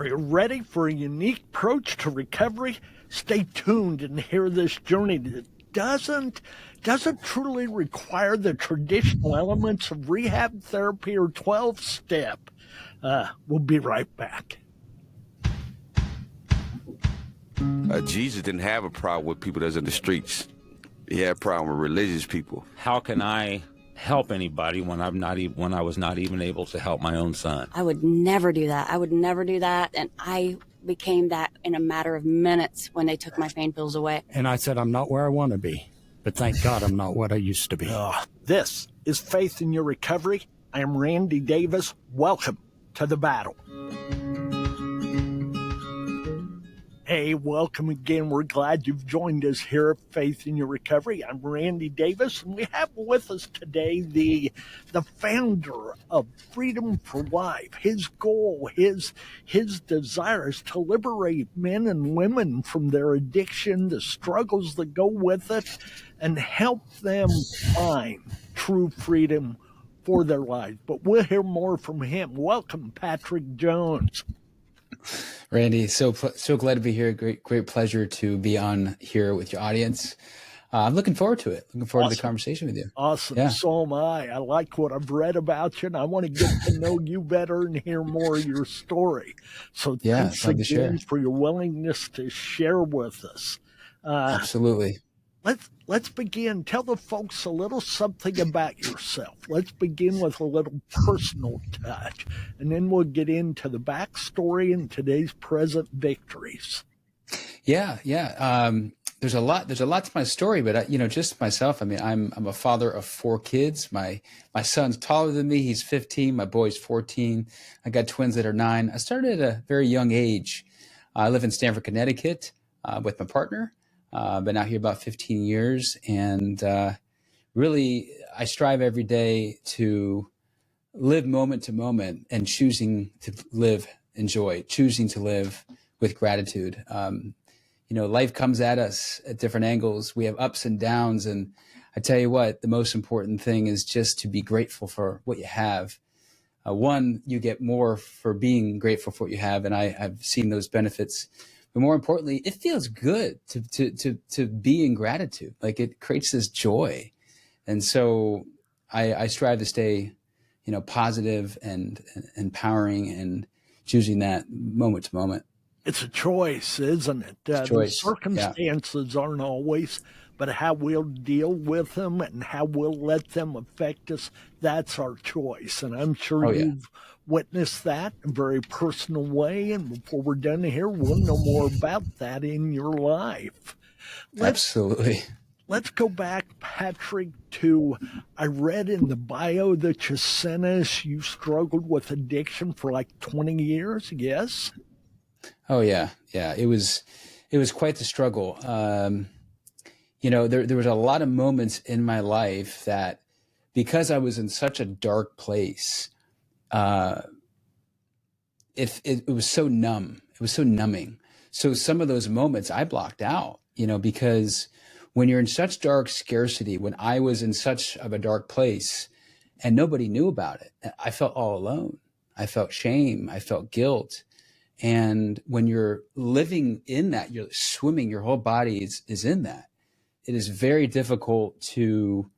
Are you ready for a unique approach to recovery? Stay tuned and hear this journey that doesn't truly require the traditional elements of rehab therapy or 12-step. We'll be right back. Jesus didn't have a problem with people that's in the streets. He had a problem with religious people. How can I help anybody when I was not even able to help my own son? I would never do that. And I became that in a matter of minutes when they took my pain pills away. And I said, I'm not where I want to be, but thank God I'm not what I used to be. This is Faith in Your Recovery. I am Randy Davis. Welcome to the battle. Hey, welcome again. We're glad you've joined us here at Faith in Your Recovery. I'm Randy Davis, and we have with us today the founder of Freedom for Life. His goal, his desire is to liberate men and women from their addiction, the struggles that go with it, and help them find true freedom for their lives. But we'll hear more from him. Welcome, Patrick Jones. Randy, so glad to be here. Great pleasure to be on here with your audience. I'm looking forward to it. Looking forward to the conversation with you. Awesome. Yeah. So am I. I like what I've read about you, and I want to get to know you better and hear more of your story. So thanks again for your willingness to share with us. Absolutely. Let's begin. Tell the folks a little something about yourself. Let's begin with a little personal touch, and then we'll get into the backstory and today's present victories. Yeah. There's a lot to my story, but just myself. I mean, I'm a father of 4 kids. My son's taller than me. He's 15. My boy's 14. I got twins that are 9. I started at a very young age. I live in Stamford, Connecticut, with my partner. Been out here about 15 years, and really I strive every day to live moment to moment and choosing to live in joy, choosing to live with gratitude. Life comes at us at different angles. We have ups and downs, and I tell you what, the most important thing is just to be grateful for what you have. One, you get more for being grateful for what you have, and I've seen those benefits. But more importantly, it feels good to be in gratitude. Like, it creates this joy. And so I strive to stay, positive and empowering and choosing that moment to moment. It's a choice, isn't it? The circumstances aren't always, but how we'll deal with them and how we'll let them affect us, that's our choice. And I'm sure you've witnessed that in a very personal way. And before we're done here, we'll know more about that in your life. Absolutely. Let's go back, Patrick, to, I read in the bio that you sent us, you struggled with addiction for like 20 years, yes? Oh, yeah. Yeah. It was quite the struggle. There was a lot of moments in my life that, because I was in such a dark place, it was so numb. It was so numbing. So some of those moments I blocked out, because when you're in such dark scarcity, when I was in such of a dark place and nobody knew about it, I felt all alone. I felt shame. I felt guilt. And when you're living in that, you're swimming, your whole body is in that. It is very difficult to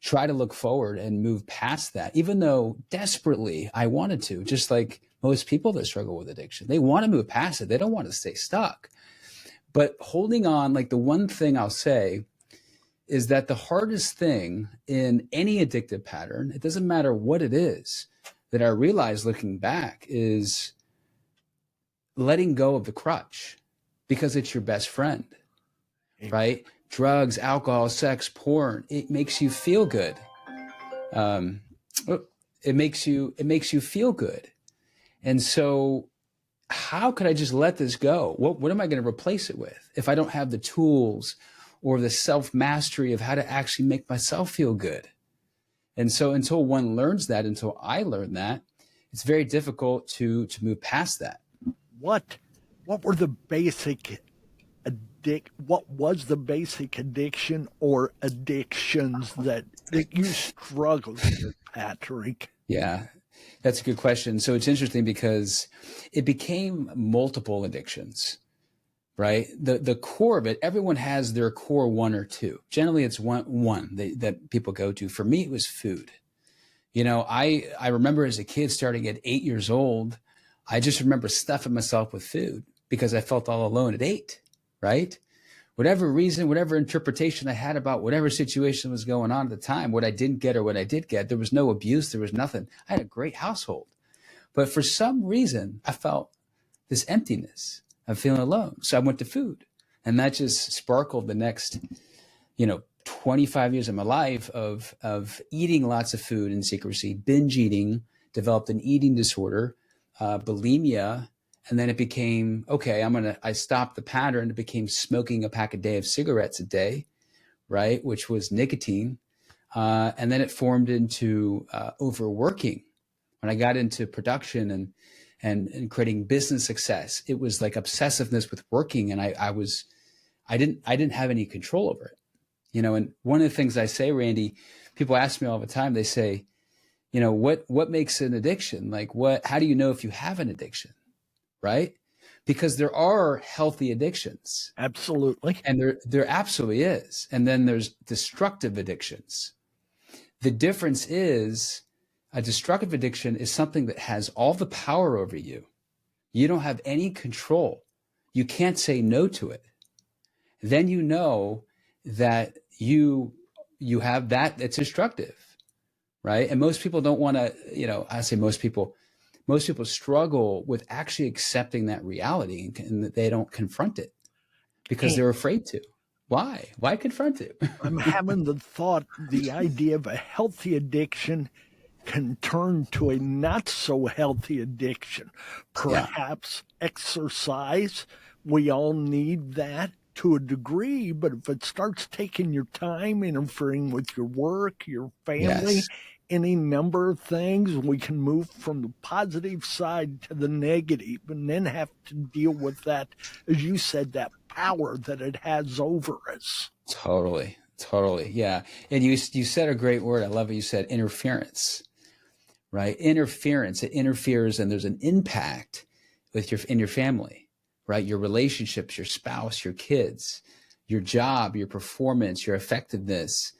try to look forward and move past that, even though desperately I wanted to, just like most people that struggle with addiction. They want to move past it. They don't want to stay stuck. But holding on, like, the one thing I'll say is that the hardest thing in any addictive pattern, it doesn't matter what it is, that I realized looking back, is letting go of the crutch, because it's your best friend, right? Drugs, alcohol, sex, porn, it makes you feel good. It makes you feel good. And so how could I just let this go? What am I going to replace it with if I don't have the tools or the self-mastery of how to actually make myself feel good? And so until one learns that, until I learned that, it's very difficult to move past that. What was the basic addiction or addictions that you struggled with, Patrick? Yeah. That's a good question. So it's interesting because it became multiple addictions, right? The core of it, everyone has their core one or two. Generally, it's one that people go to. For me, it was food. You know, I remember as a kid starting at 8 years old, I just remember stuffing myself with food because I felt all alone at 8, right? Whatever reason, whatever interpretation I had about whatever situation was going on at the time, what I didn't get or what I did get, there was no abuse, there was nothing. I had a great household. But for some reason, I felt this emptiness of feeling alone. So I went to food. And that just sparkled the next, 25 years of my life of eating lots of food in secrecy, binge eating, developed an eating disorder, bulimia. And then it became, okay, I stopped the pattern. It became smoking a pack a day of cigarettes a day, right? Which was nicotine. And then it formed into overworking. When I got into production and creating business success, it was like obsessiveness with working. And I didn't have any control over it. And one of the things I say, Randy, people ask me all the time, they say, what makes an addiction? Like how do you know if you have an addiction? Right? Because there are healthy addictions. Absolutely. And there absolutely is. And then there's destructive addictions. The difference is a destructive addiction is something that has all the power over you. You don't have any control. You can't say no to it. Then you know that you have that, it's destructive, right? And most people don't want to, I say most people struggle with actually accepting that reality and that they don't confront it because they're afraid to. Why? Why confront it? I'm having the thought, the idea of a healthy addiction can turn to a not so healthy addiction. Perhaps exercise. We all need that to a degree, but if it starts taking your time, interfering with your work, your family, any number of things, we can move from the positive side to the negative and then have to deal with that, as you said, that power that it has over us. Totally. Yeah. And you said a great word. I love it. You said interference, right? Interference. It interferes and there's an impact in your family, right? Your relationships, your spouse, your kids, your job, your performance, your effectiveness,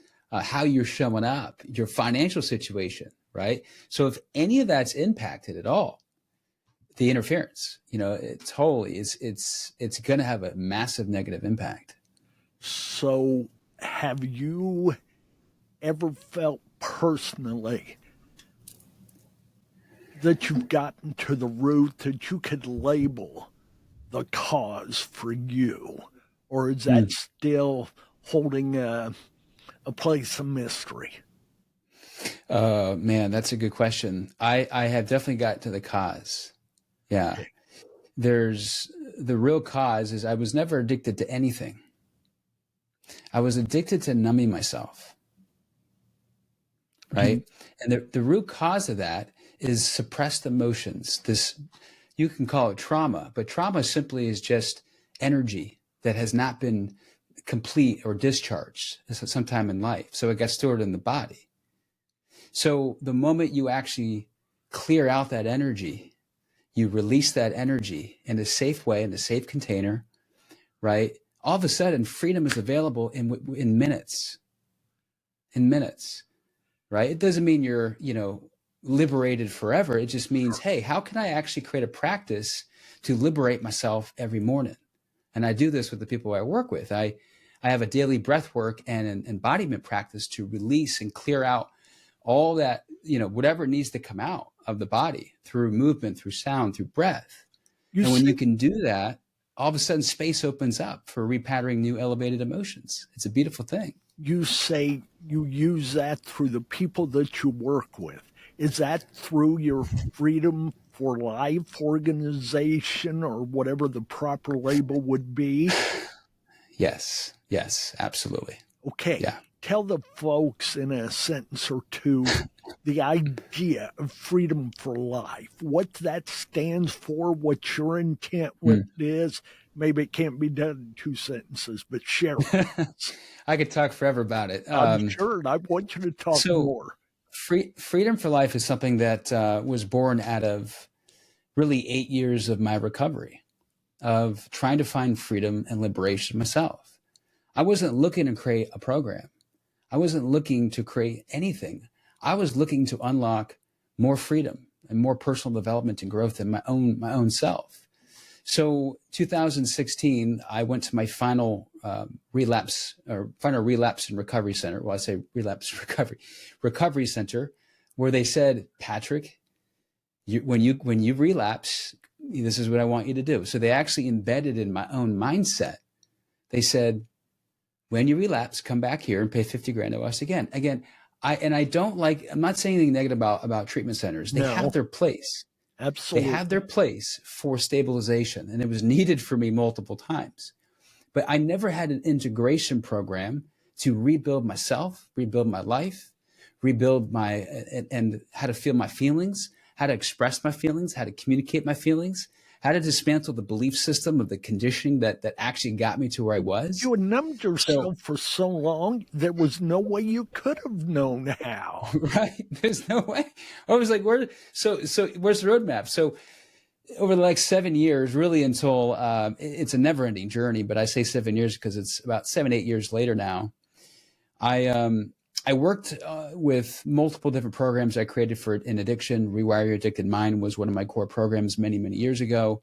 how you're showing up, your financial situation, right? So if any of that's impacted at all, the interference, it's going to have a massive negative impact. So have you ever felt personally that you've gotten to the root that you could label the cause for you? Or is that still holding a place of mystery? Man, that's a good question. I have definitely got to the cause. Yeah. Okay. There's the real cause is I was never addicted to anything. I was addicted to numbing myself. Right. Mm-hmm. And the root cause of that is suppressed emotions. You can call it trauma, but trauma simply is just energy that has not been complete or discharged sometime in life. So it got stored in the body. So the moment you actually clear out that energy, you release that energy in a safe way, in a safe container, right? All of a sudden, freedom is available in minutes. In minutes, right? It doesn't mean you're, liberated forever. It just means, hey, how can I actually create a practice to liberate myself every morning? And I do this with the people I work with. I have a daily breath work and an embodiment practice to release and clear out all that, whatever needs to come out of the body through movement, through sound, through breath. And when you can do that, all of a sudden space opens up for repatterning new elevated emotions. It's a beautiful thing. You say you use that through the people that you work with. Is that through your Freedom for Life organization or whatever the proper label would be? Yes, absolutely. Okay. Yeah. Tell the folks in a sentence or two the idea of Freedom for Life, what that stands for, what your intent with it is. Maybe it can't be done in 2 sentences, but share it. I could talk forever about it. I'm sure, and I want you to talk more. Freedom for Life is something that was born out of really 8 years of my recovery, of trying to find freedom and liberation myself. I wasn't looking to create a program. I wasn't looking to create anything. I was looking to unlock more freedom and more personal development and growth in my own self. So 2016, I went to my final relapse and recovery center. Well, I say relapse recovery center, where they said, Patrick, when you relapse, this is what I want you to do. So they actually embedded in my own mindset. They said, when you relapse, come back here and pay 50 grand to us again. I'm not saying anything negative about treatment centers. They have their place. Absolutely. They have their place for stabilization, and it was needed for me multiple times. But I never had an integration program to rebuild myself, rebuild my life, rebuild and how to feel my feelings, how to express my feelings, how to communicate my feelings, how to dismantle the belief system of the conditioning that actually got me to where I was. You had numbed yourself for so long, there was no way you could have known how. Right? There's no way. I was like, where's the roadmap? So over the next 7 years, really until it's a never ending journey, but I say 7 years because it's about 7-8 years later now. I worked with multiple different programs I created for an addiction. Rewire Your Addicted Mind was one of my core programs many, many years ago.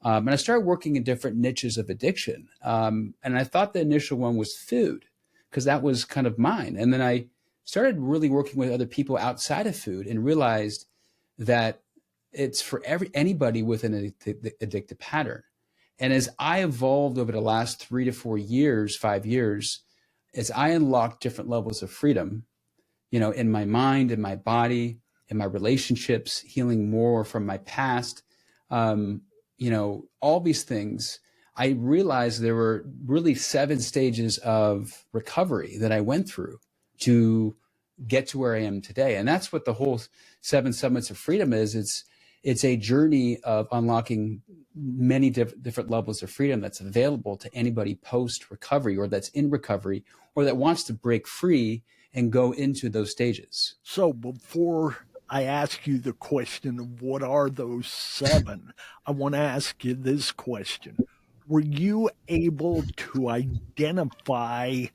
And I started working in different niches of addiction. And I thought the initial one was food, because that was kind of mine. And then I started really working with other people outside of food and realized that it's for anybody with an addictive pattern. And as I evolved over the last 3 to 4 years, 5 years, as I unlocked different levels of freedom, in my mind, in my body, in my relationships, healing more from my past, all these things, I realized there were really 7 stages of recovery that I went through to get to where I am today. And that's what the whole 7 Summits of Freedom is. It's a journey of unlocking many different levels of freedom that's available to anybody post-recovery, or that's in recovery, or that wants to break free and go into those stages. So before I ask you the question of what are those 7, I want to ask you this question. Were you able to identify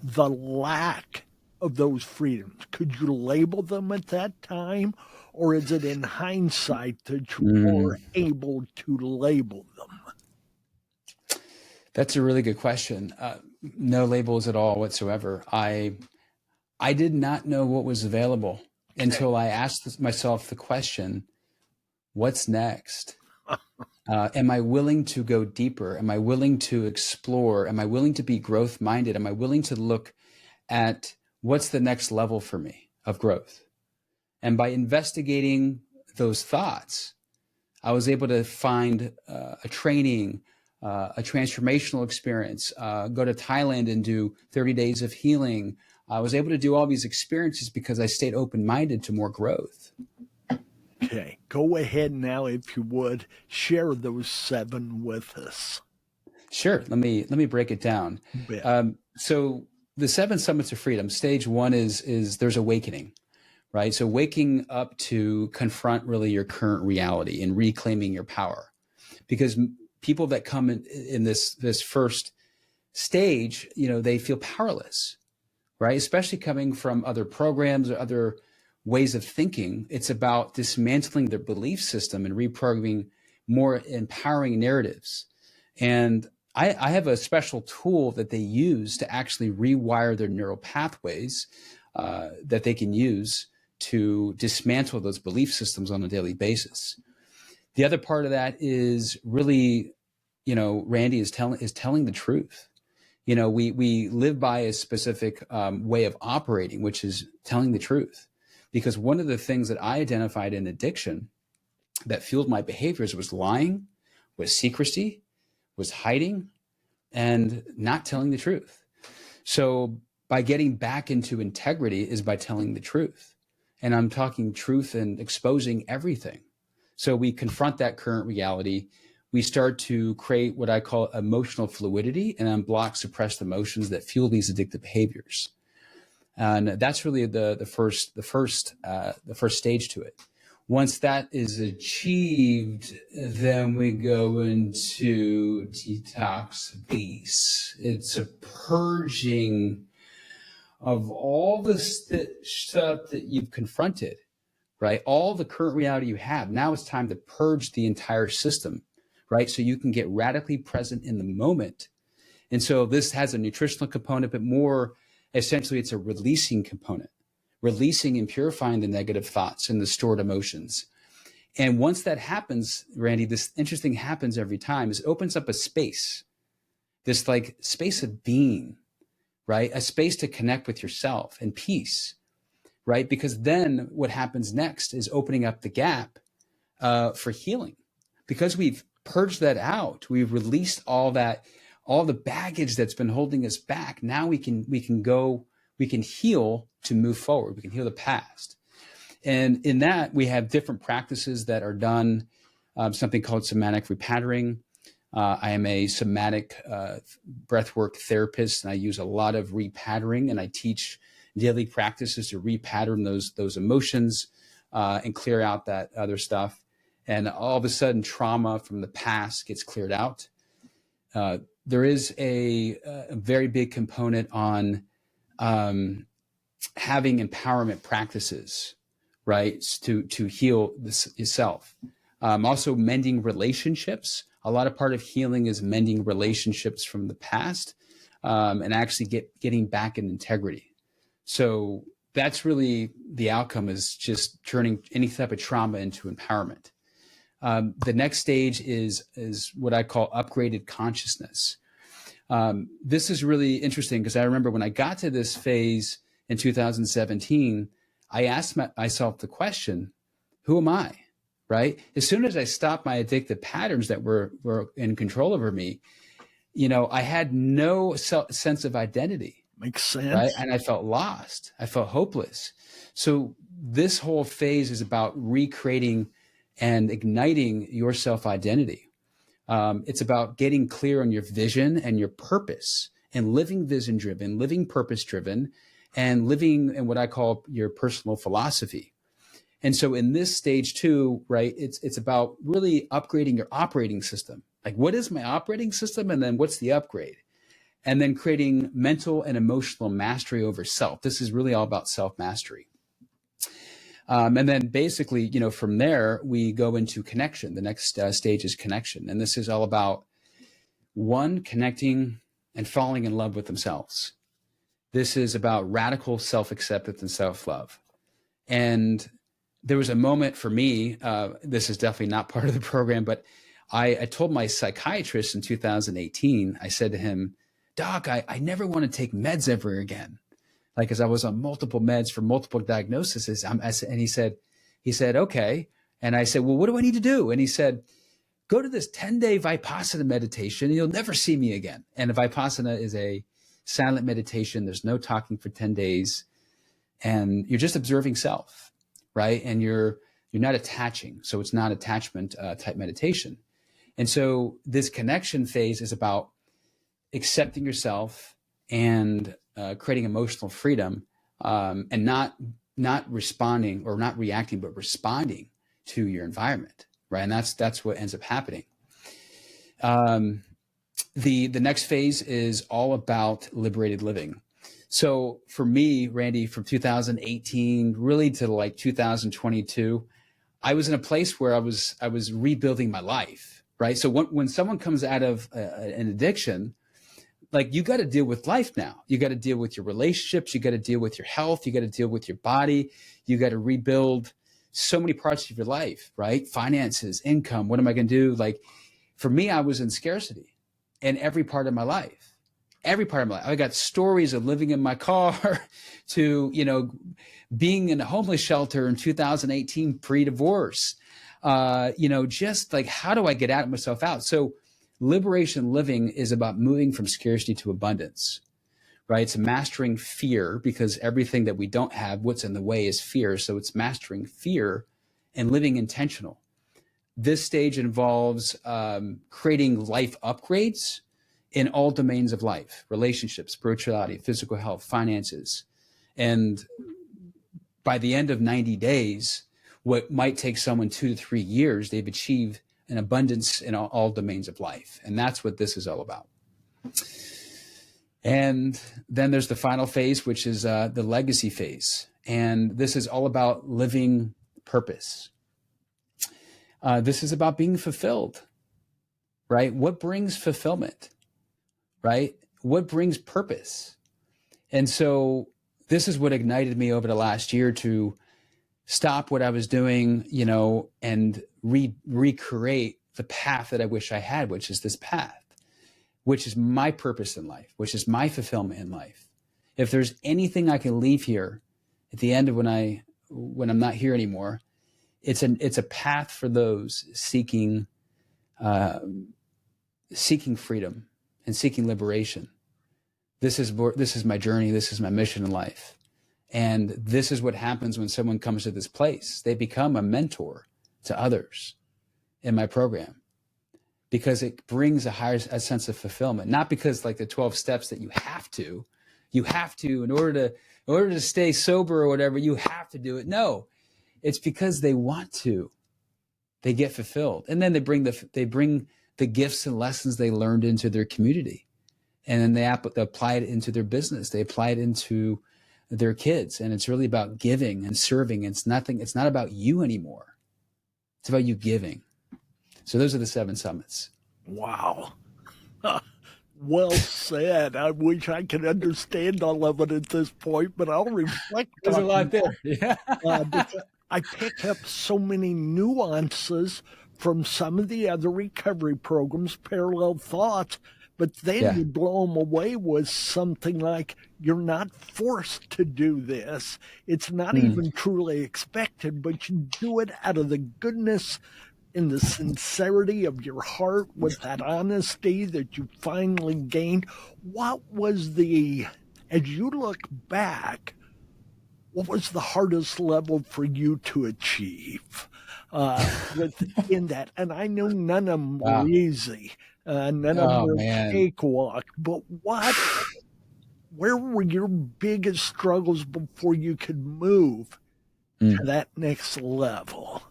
the lack of those freedoms? Could you label them at that time? Or is it in hindsight that you are able to label them? That's a really good question. No labels at all whatsoever. I did not know what was available until I asked myself the question, what's next? Am I willing to go deeper? Am I willing to explore? Am I willing to be growth minded? Am I willing to look at what's the next level for me of growth? And by investigating those thoughts, I was able to find a training, a transformational experience, go to Thailand and do 30 days of healing. I was able to do all these experiences because I stayed open-minded to more growth. Okay, go ahead now, if you would, share those 7 with us. Sure. Let me break it down. So the 7 Summits of Freedom, stage 1 is there's awakening, right? So waking up to confront really your current reality and reclaiming your power, because people that come in this first stage, they feel powerless, right? Especially coming from other programs or other ways of thinking. It's about dismantling their belief system and reprogramming more empowering narratives. And I have a special tool that they use to actually rewire their neural pathways that they can use to dismantle those belief systems on a daily basis. The other part of that is really, Randy is telling the truth. We live by a specific way of operating, which is telling the truth. Because one of the things that I identified in addiction that fueled my behaviors was lying, was secrecy, was hiding, and not telling the truth. So by getting back into integrity is by telling the truth. And I'm talking truth and exposing everything. So we confront that current reality. We start to create what I call emotional fluidity and unblock suppressed emotions that fuel these addictive behaviors. And that's really the first stage to it. Once that is achieved, then we go into detox peace. It's a purging of all the stuff that you've confronted, right? All the current reality you have. Now it's time to purge the entire system, right? So you can get radically present in the moment. And so this has a nutritional component, but more essentially it's a releasing component, releasing and purifying the negative thoughts and the stored emotions. And once that happens, Randy, this interesting happens every time, is it opens up a space, this like space of being, right? A space to connect with yourself and peace, right? Because then what happens next is opening up the gap for healing. Because we've purged that out, we've released all that, all the baggage that's been holding us back. Now we can heal to move forward. We can heal the past. And in that, we have different practices that are done, something called somatic repatterning. I am a somatic breathwork therapist, and I use a lot of repattering, and I teach daily practices to repattern those emotions and clear out that other stuff. And all of a sudden, trauma from the past gets cleared out. There is a very big component on having empowerment practices, right, to heal yourself. Also mending relationships. A lot of part of healing is mending relationships from the past and actually getting back in integrity. So that's really the outcome, is just turning any type of trauma into empowerment. The next stage is what I call upgraded consciousness. This is really interesting because I remember when I got to this phase in 2017, I asked myself the question, who am I? Right? As soon as I stopped my addictive patterns that were in control over me, I had no sense of identity. Makes sense. Right? And I felt lost. I felt hopeless. So this whole phase is about recreating and igniting your self-identity. It's about getting clear on your vision and your purpose, and living vision-driven, living purpose-driven, and living in what I call your personal philosophy. And so in this stage 2, right, it's about really upgrading your operating system. Like, what is my operating system? And then what's the upgrade? And then creating mental and emotional mastery over self. This is really all about self-mastery. And then basically, from there, we go into connection. The next stage is connection. And this is all about, one, connecting and falling in love with themselves. This is about radical self-acceptance and self-love. And there was a moment for me, this is definitely not part of the program, but I told my psychiatrist in 2018, I said to him, Doc, I never want to take meds ever again. Like, as I was on multiple meds for multiple diagnoses. And he said, okay. And I said, well, what do I need to do? And he said, go to this 10-day Vipassana meditation and you'll never see me again. And Vipassana is a silent meditation. There's no talking for 10 days. And you're just observing self, right? And you're not attaching. So it's not attachment type meditation. And so this connection phase is about accepting yourself and creating emotional freedom, and not responding or not reacting, but responding to your environment, right? And that's what ends up happening. The next phase is all about liberated living. So for me, Randy, from 2018 really to like 2022, I was in a place where I was rebuilding my life, right? So when someone comes out of an addiction, like, you got to deal with life now. You got to deal with your relationships. You got to deal with your health. You got to deal with your body. You got to rebuild so many parts of your life, right? Finances, income. What am I going to do? Like, for me, I was in scarcity in every part of my life. Every part of my life. I got stories of living in my car to, being in a homeless shelter in 2018 pre-divorce. Just like, how do I get myself out? So liberation living is about moving from scarcity to abundance, right? It's mastering fear, because everything that we don't have, what's in the way is fear. So it's mastering fear and living intentional. This stage involves creating life upgrades in all domains of life: relationships, spirituality, physical health, finances. And by the end of 90 days, what might take someone 2 to 3 years, they've achieved an abundance in all domains of life. And that's what this is all about. And then there's the final phase, which is the legacy phase. And this is all about living purpose. This is about being fulfilled, right? What brings fulfillment, right? What brings purpose? And so this is what ignited me over the last year to stop what I was doing, you know, and recreate the path that I wish I had, which is this path, which is my purpose in life, which is my fulfillment in life. If there's anything I can leave here at the end of when I'm not here anymore, it's a path for those seeking freedom and seeking liberation. This is my journey. This is my mission in life. And this is what happens when someone comes to this place. They become a mentor to others in my program because it brings a sense of fulfillment, not because like the 12 steps that you have to in order to stay sober or whatever, you have to do it. No, it's because they want to. They get fulfilled. And then they bring the gifts and lessons they learned into their community. And then they apply it into their business. They apply it into their kids. And it's really about giving and serving. It's not about you anymore. It's about you giving. So those are the 7 summits. Wow. Well said. I wish I could understand all of it at this point, but I'll reflect. There's a lot there. Yeah. I pick up so many nuances from some of the other recovery programs, parallel thoughts, but then you blow them away with something like, you're not forced to do this. It's not even truly expected, but you do it out of the goodness and the sincerity of your heart with that honesty that you finally gained. What was as you look back, what was the hardest level for you to achieve within that? And I know none of them were easy. None of them were cakewalk. But where were your biggest struggles before you could move to that next level?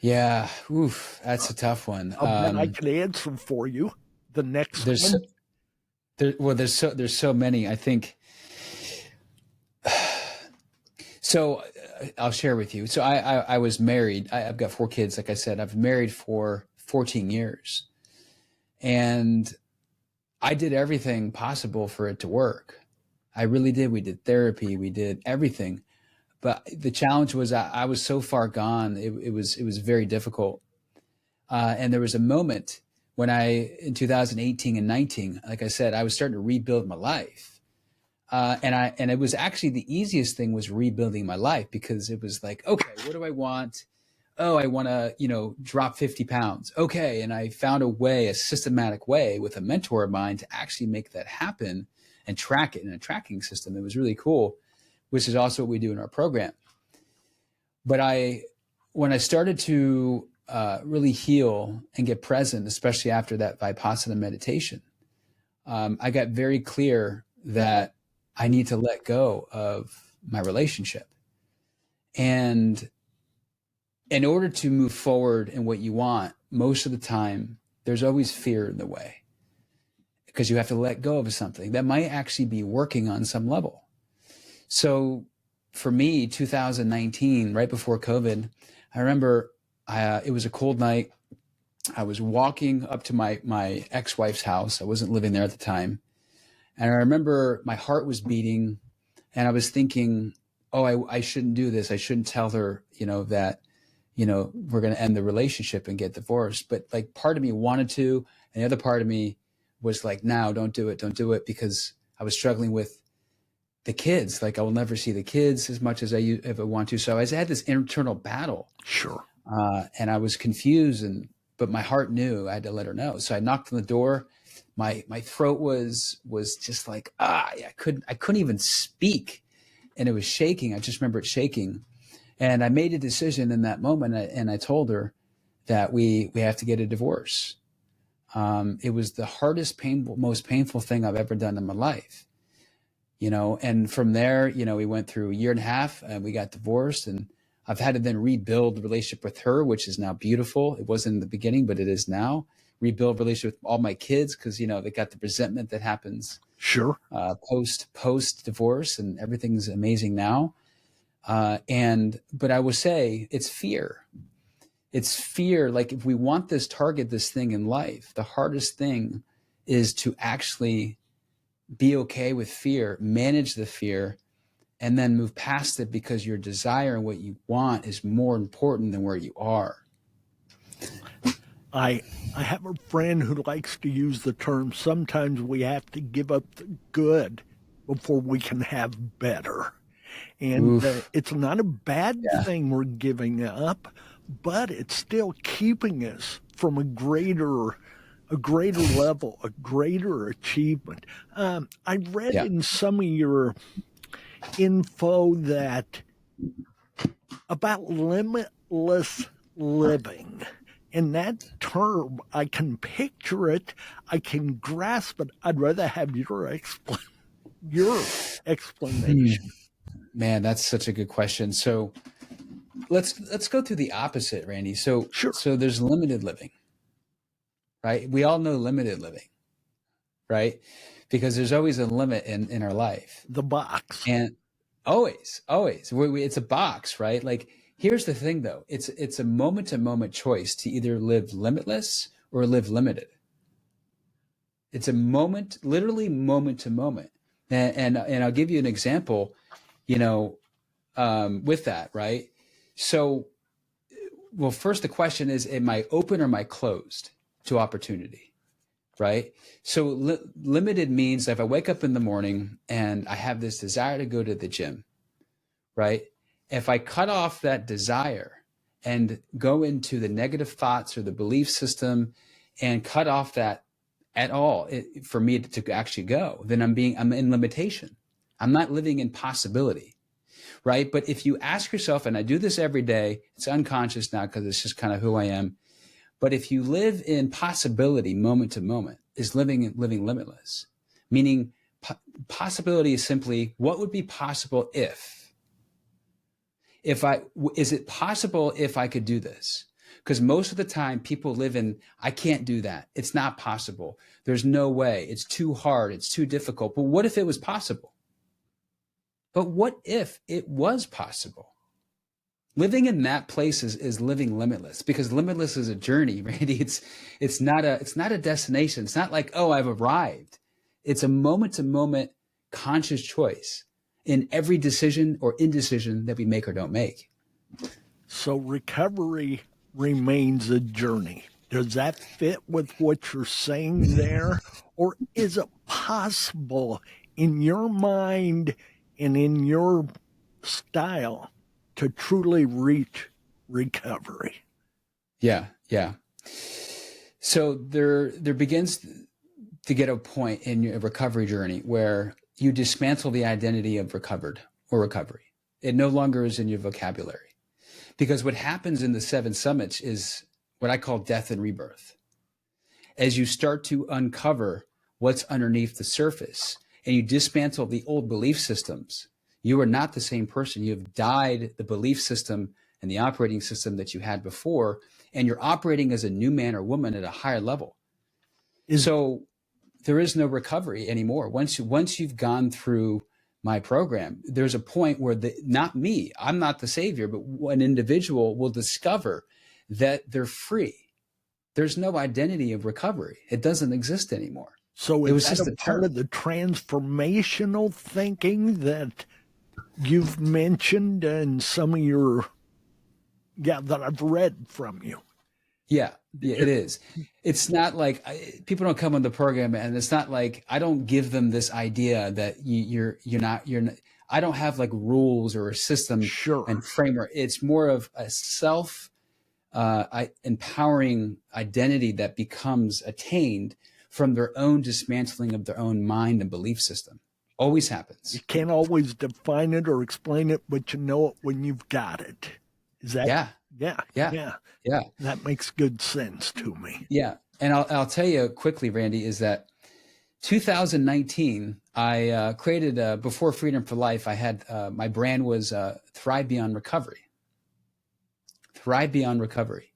Yeah, that's a tough one. I can answer for you. The next one. There's so many. I think. So I'll share with you. So I was married. I've got 4 kids. Like I said, I've been married for 14 years, and I did everything possible for it to work. I really did. We did therapy. We did everything. But the challenge was I was so far gone. It was very difficult. And there was a moment when in 2018 and 19, like I said, I was starting to rebuild my life. And it was actually the easiest thing was rebuilding my life, because it was like, okay, what do I want? Oh, I want to, drop 50 pounds. Okay. And I found a systematic way with a mentor of mine to actually make that happen and track it in a tracking system. It was really cool, which is also what we do in our program. But when I started to really heal and get present, especially after that Vipassana meditation, I got very clear that I need to let go of my relationship. And in order to move forward in what you want, most of the time, there's always fear in the way, because you have to let go of something that might actually be working on some level. So for me, 2019, right before COVID, I remember it was a cold night. I was walking up to my ex-wife's house. I wasn't living there at the time. And I remember my heart was beating, and I was thinking, oh, I shouldn't do this. I shouldn't tell her, that, we're going to end the relationship and get divorced. But like part of me wanted to, and the other part of me was like, no, don't do it, because I was struggling with the kids. Like, I will never see the kids as much as I ever want to. So I had this internal battle. Sure. And I was confused, but my heart knew I had to let her know. So I knocked on the door. My throat was just like, I couldn't even speak, and it was shaking. I just remember it shaking. And I made a decision in that moment, and I told her that we have to get a divorce. It was the hardest, most painful thing I've ever done in my life. and from there, we went through a year and a half and we got divorced, and I've had to then rebuild the relationship with her, which is now beautiful. It wasn't in the beginning, but it is now. Rebuild relationship with all my kids, because, they got the resentment that happens Sure. post divorce, and everything's amazing now. But I will say it's fear. It's fear. Like, if we want target this thing in life, the hardest thing is to actually be okay with fear, manage the fear, and then move past it, because your desire and what you want is more important than where you are. I have a friend who likes to use the term, sometimes we have to give up the good before we can have better. And it's not a bad thing we're giving up, but it's still keeping us from a greater level, a greater achievement. I read in some of your info that about limitless living. And that term, I can picture it, I can grasp it. I'd rather have your explanation. Man, that's such a good question. So let's go through the opposite, Randy. So Sure. So there's limited living, right? We all know limited living, right? Because there's always a limit in our life. The box. And always. It's a box, right? Like, here's the thing, though. It's a moment-to-moment choice to either live limitless or live limited. It's a moment, literally moment to moment. And I'll give you an example, with that, right? So, well, first the question is, am I open or am I closed to opportunity, right? So limited means if I wake up in the morning and I have this desire to go to the gym, right? If I cut off that desire and go into the negative thoughts or the belief system and cut off that at all for me to actually go, then I'm in limitation. I'm not living in possibility, right? But if you ask yourself, and I do this every day, it's unconscious now because it's just kind of who I am. But if you live in possibility moment to moment, is living limitless, meaning possibility is simply what would be possible is it possible if I could do this? Because most of the time people live in, I can't do that. It's not possible. There's no way. It's too hard. It's too difficult. But what if it was possible? But what if it was possible? Living in that place is living limitless, because limitless is a journey, Randy. It's not a destination. It's not like, oh, I've arrived. It's a moment to moment conscious choice in every decision or indecision that we make or don't make. So recovery remains a journey. Does that fit with what you're saying there? Or is it possible in your mind and in your style to truly reach recovery? Yeah. So there begins to get a point in your recovery journey where you dismantle the identity of recovered or recovery. It no longer is in your vocabulary. Because what happens in the 7 summits is what I call death and rebirth. As you start to uncover what's underneath the surface and you dismantle the old belief systems, you are not the same person. You have died the belief system and the operating system that you had before, and you're operating as a new man or woman at a higher level. So there is no recovery anymore. Once you've gone through my program, there's a point where not me, I'm not the savior, but an individual will discover that they're free. There's no identity of recovery. It doesn't exist anymore. So it was just a part of the transformational thinking that you've mentioned in some of your, that I've read from you. Yeah, it is. It's not like people don't come on the program, and it's not like I don't give them this idea that you're not. I don't have like rules or a system and framework. It's more of a self empowering identity that becomes attained from their own dismantling of their own mind and belief system. Always happens. You can't always define it or explain it, but you know it when you've got it. Is that? Yeah. That makes good sense to me. Yeah. And I'll tell you quickly, Randy, is that 2019, I created before Freedom for Life. I had my brand was Thrive Beyond Recovery. Thrive Beyond Recovery,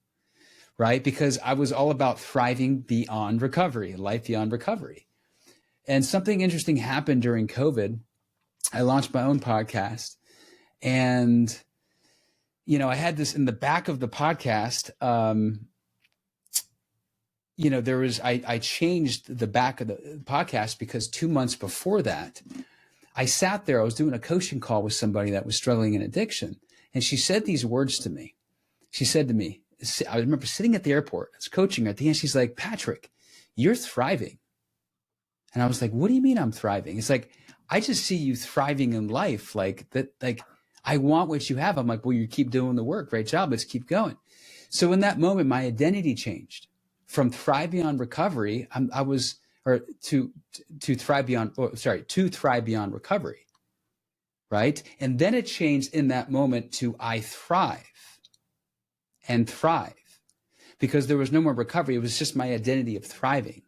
right? Because I was all about thriving beyond recovery, life beyond recovery. And something interesting happened during COVID. I launched my own podcast, and I had this in the back of the podcast. There was, I changed the back of the podcast because 2 months before that, I sat there, I was doing a coaching call with somebody that was struggling in addiction. And she said these words to me. She said to me, I remember sitting at the airport, I was coaching her at the end. She's like, Patrick, you're thriving. And I was like, what do you mean I'm thriving? It's like, I just see you thriving in life. Like that, like I want what you have. I'm like, well, you keep doing the work. Great job. Let's keep going. So in that moment, my identity changed. From Thrive Beyond Recovery, to Thrive Beyond Recovery, right? And then it changed in that moment to I Thrive and Thrive, because there was no more recovery. It was just my identity of thriving,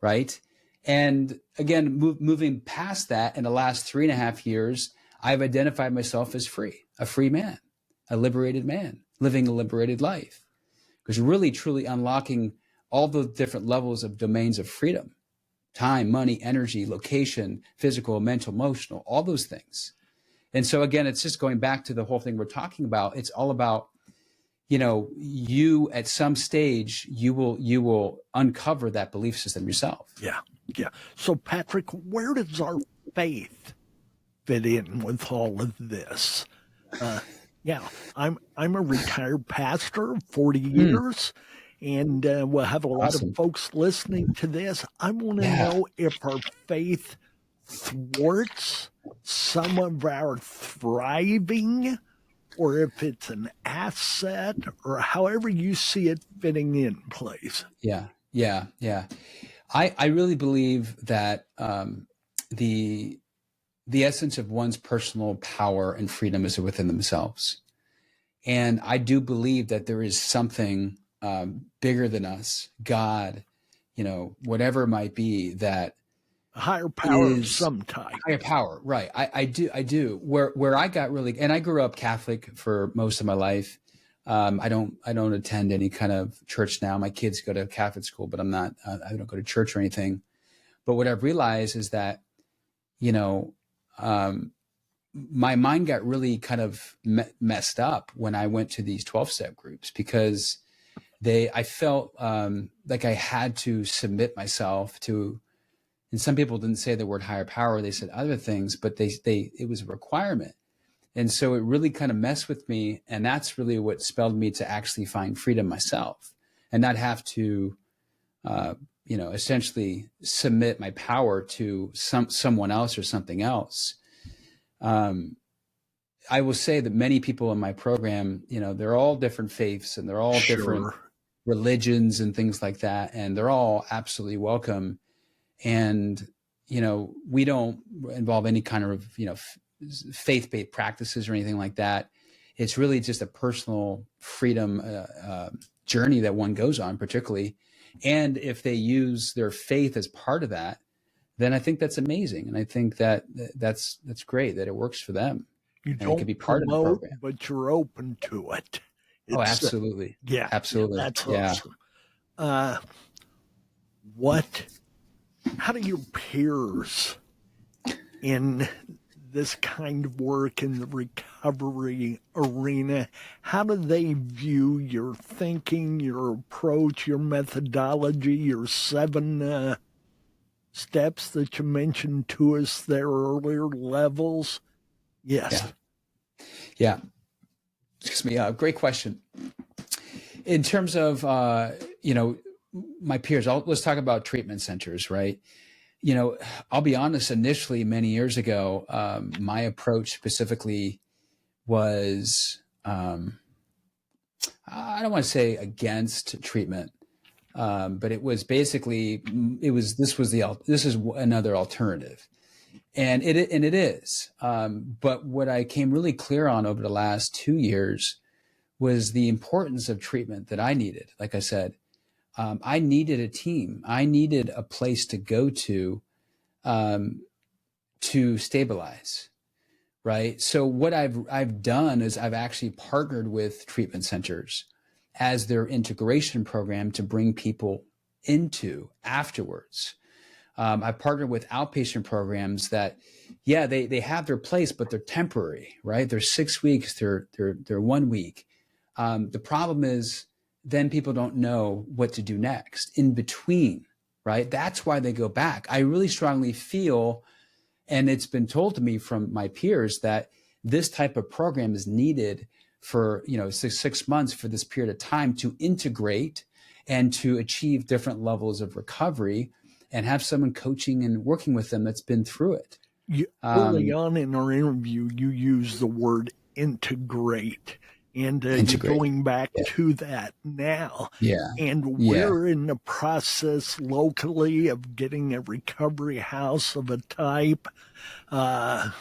right? And again, moving past that, in the last 3.5 years, I've identified myself as free, a free man, a liberated man, living a liberated life. Because really, truly unlocking all the different levels of domains of freedom, time, money, energy, location, physical, mental, emotional, all those things. And so again, it's just going back to the whole thing we're talking about. It's all about, you at some stage, you will uncover that belief system yourself. Yeah. Yeah. So Patrick, where does our faith fit in with all of this? Yeah, I'm a retired pastor, 40 years, and we'll have a lot of folks listening to this. I want to know if our faith thwarts some of our thriving, or if it's an asset, or however you see it fitting in place. Yeah. I really believe that the essence of one's personal power and freedom is within themselves. And I do believe that there is something bigger than us, God, whatever it might be, that a higher power of some type. Higher power, right. I do. Where I got really, and I grew up Catholic for most of my life. I don't attend any kind of church now. My kids go to Catholic school, but I'm not, I don't go to church or anything. But what I've realized is that, my mind got really kind of messed up when I went to these 12-step groups, because I felt like I had to submit myself to, and some people didn't say the word higher power, they said other things, but it was a requirement. And so it really kind of messed with me. And that's really what spelled me to actually find freedom myself and not have to, essentially submit my power to someone else or something else. I will say that many people in my program, they're all different faiths and they're all different religions and things like that. And they're all absolutely welcome. And, we don't involve any kind of, faith-based practices or anything like that. It's really just a personal freedom journey that one goes on, particularly. And if they use their faith as part of that, then I think that's amazing. And I think that that's great that it works for them. You and don't it can be part promote, of the program. but you're open to it. Oh, absolutely. Yeah. Absolutely. That's yeah. awesome. How do your peers in this kind of work in the recovery arena, how do they view your thinking, your approach, your methodology, your 7 steps that you mentioned to us there earlier, levels? Yes. Yeah. Excuse me. Great question. In terms of, my peers, let's talk about treatment centers, right? I'll be honest, initially, many years ago, my approach specifically was, I don't want to say against treatment, but it was basically, this is another alternative. And it is. But what I came really clear on over the last 2 years was the importance of treatment that I needed. Like I said, I needed a team. I needed a place to go to stabilize. Right. So what I've done is I've actually partnered with treatment centers as their integration program to bring people into afterwards. I partnered with outpatient programs that, yeah, they have their place, but they're temporary, right? They're 6 weeks, they're 1 week. The problem is then people don't know what to do next in between, right? That's why they go back. I really strongly feel, and it's been told to me from my peers, that this type of program is needed for, 6 months, for this period of time to integrate and to achieve different levels of recovery and have someone coaching and working with them that's been through it. Early on in our interview, you used the word integrate. And you're going back to that now. Yeah. And we're in the process locally of getting a recovery house of a type. And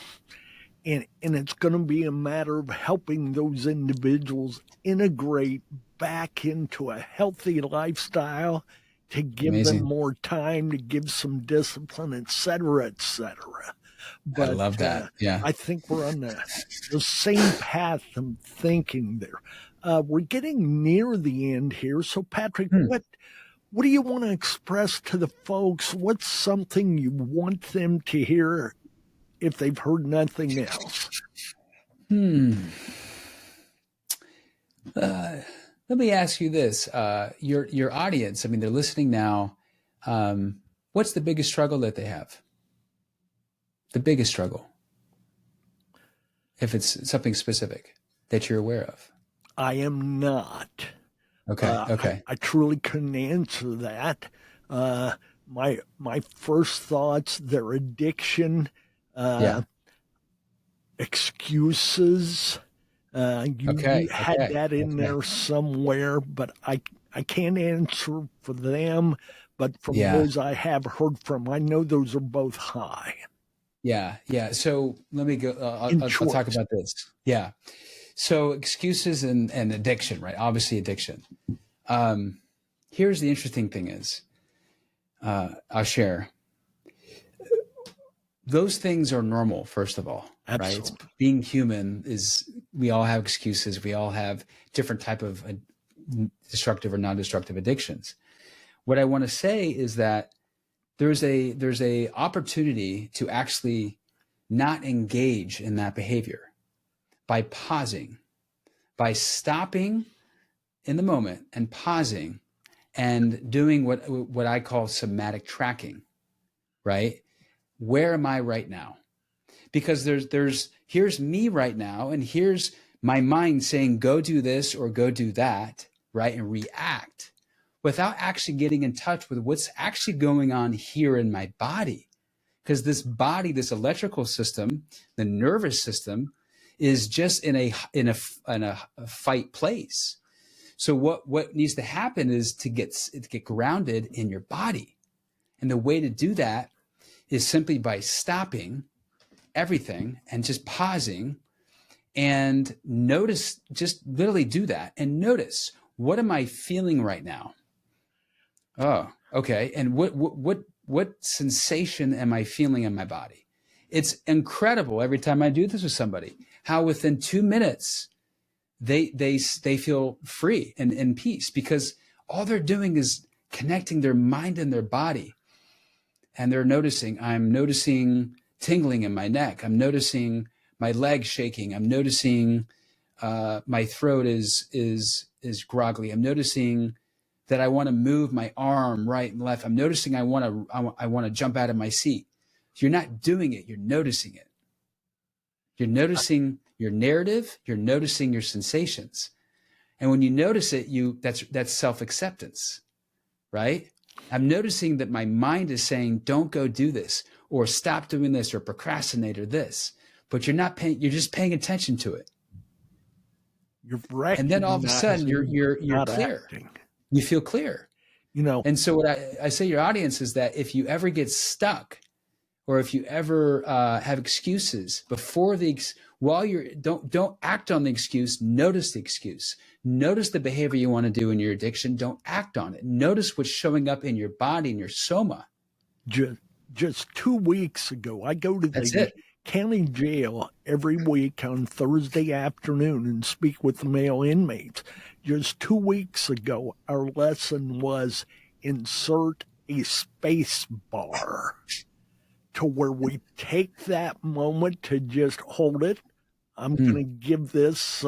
it's going to be a matter of helping those individuals integrate back into a healthy lifestyle, to give them more time, to give some discipline, et cetera, et cetera. But I love that. Yeah. I think we're on the same path of thinking there. We're getting near the end here. So, Patrick, what do you want to express to the folks? What's something you want them to hear if they've heard nothing else? Let me ask you this. Your audience, I mean, they're listening now. What's the biggest struggle that they have? The biggest struggle, if it's something specific that you're aware of? I am not. Okay. I truly couldn't answer that. My first thoughts, their addiction, excuses. You had that in there somewhere, but I can't answer for them. But from those I have heard from, I know those are both high. Yeah. So let me go. I'll talk about this. Yeah. So excuses and addiction, right? Obviously addiction. Here's the interesting thing is, I'll share. Those things are normal, first of all. Absolutely. Right? Being human we all have excuses. We all have different type of destructive or non-destructive addictions. What I want to say is that there's a opportunity to actually not engage in that behavior by pausing, by stopping in the moment and pausing and doing what I call somatic tracking, right? Where am I right now? Because here's me right now, and here's my mind saying, go do this or go do that, right? And react without actually getting in touch with what's actually going on here in my body. Because this body, this electrical system, the nervous system, is just in a fight place. So what needs to happen is to get grounded in your body. And the way to do that is simply by stopping everything and just pausing and notice, just literally do that and notice, what am I feeling right now? Oh, okay. And what sensation am I feeling in my body? It's incredible every time I do this with somebody, how within 2 minutes they feel free and in peace, because all they're doing is connecting their mind and their body. And they're noticing, I'm noticing tingling in my neck. I'm noticing my legs shaking. I'm noticing my throat is groggly. I'm noticing that I want to move my arm right and left. I'm noticing I want to jump out of my seat. You're not doing it. You're noticing it. You're noticing your narrative. You're noticing your sensations. And when you notice it, that's self-acceptance, right? I'm noticing that my mind is saying, don't go do this, or stop doing this, or procrastinate, or this, but you're just paying attention to it. And then all of a sudden you're clear. Acting. You feel clear. And so what I say to your audience is that if you ever get stuck, or if you ever have excuses before don't act on the excuse, notice the excuse. Notice the behavior you want to do in your addiction. Don't act on it. Notice what's showing up in your body, in your soma. Just 2 weeks ago, I go to That's the it. county jail every week on Thursday afternoon and speak with the male inmates. Just 2 weeks ago, our lesson was insert a space bar, to where we take that moment to just hold it. I'm going to give this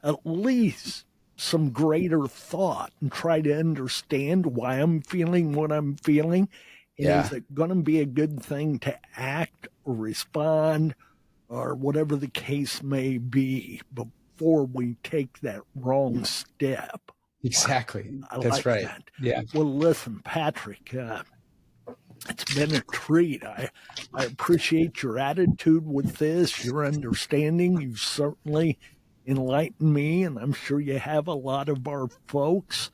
at least some greater thought and try to understand why I'm feeling what I'm feeling. And Yeah. is it going to be a good thing to act or respond or whatever the case may be before we take that wrong step? Exactly. I That's like right. that. Yeah. Well, listen, Patrick, it's been a treat. I appreciate your attitude with this, your understanding. You've certainly enlightened me, and I'm sure you have a lot of our folks.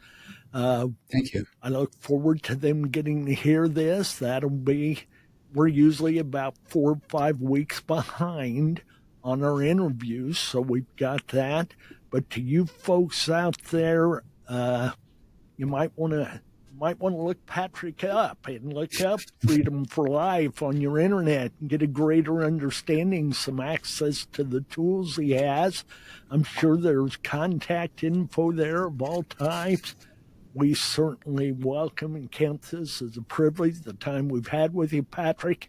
Thank you. I look forward to them getting to hear this. We're usually about 4 or 5 weeks behind on our interviews, so we've got that. But to you folks out there, you might want to look Patrick up and look up Freedom for Life on your internet and get a greater understanding, some access to the tools he has. I'm sure there's contact info there of all types. We certainly welcome and count this as a privilege, the time we've had with you, Patrick.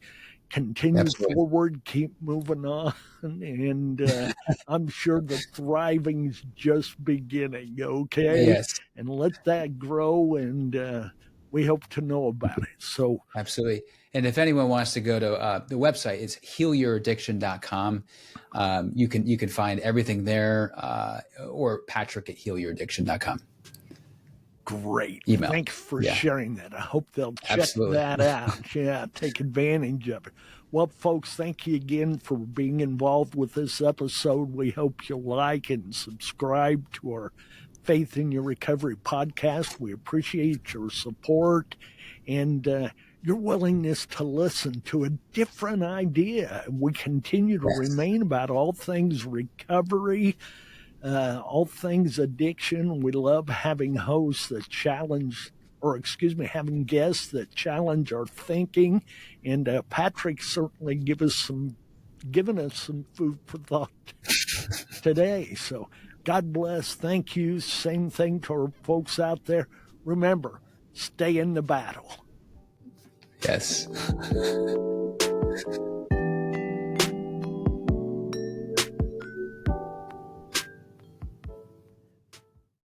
Continue Absolutely. forward, keep moving on, and I'm sure the thriving's just beginning, okay? Yes. And let that grow, and we hope to know about it. So, Absolutely. And if anyone wants to go to the website, it's healyouraddiction.com. You can find everything there, or Patrick at healyouraddiction.com. great. Email. Thanks for Yeah. sharing that. I hope they'll check Absolutely. that out. Yeah, take advantage of it. Well, folks, thank you again for being involved with this episode. We hope you like and subscribe to our Faith in Your Recovery podcast. We appreciate your support and your willingness to listen to a different idea. We continue to remain about all things recovery, all things addiction. We love having hosts that having guests that challenge our thinking. And Patrick certainly given us some food for thought today. So God bless. Thank you. Same thing to our folks out there. Remember, stay in the battle. Yes.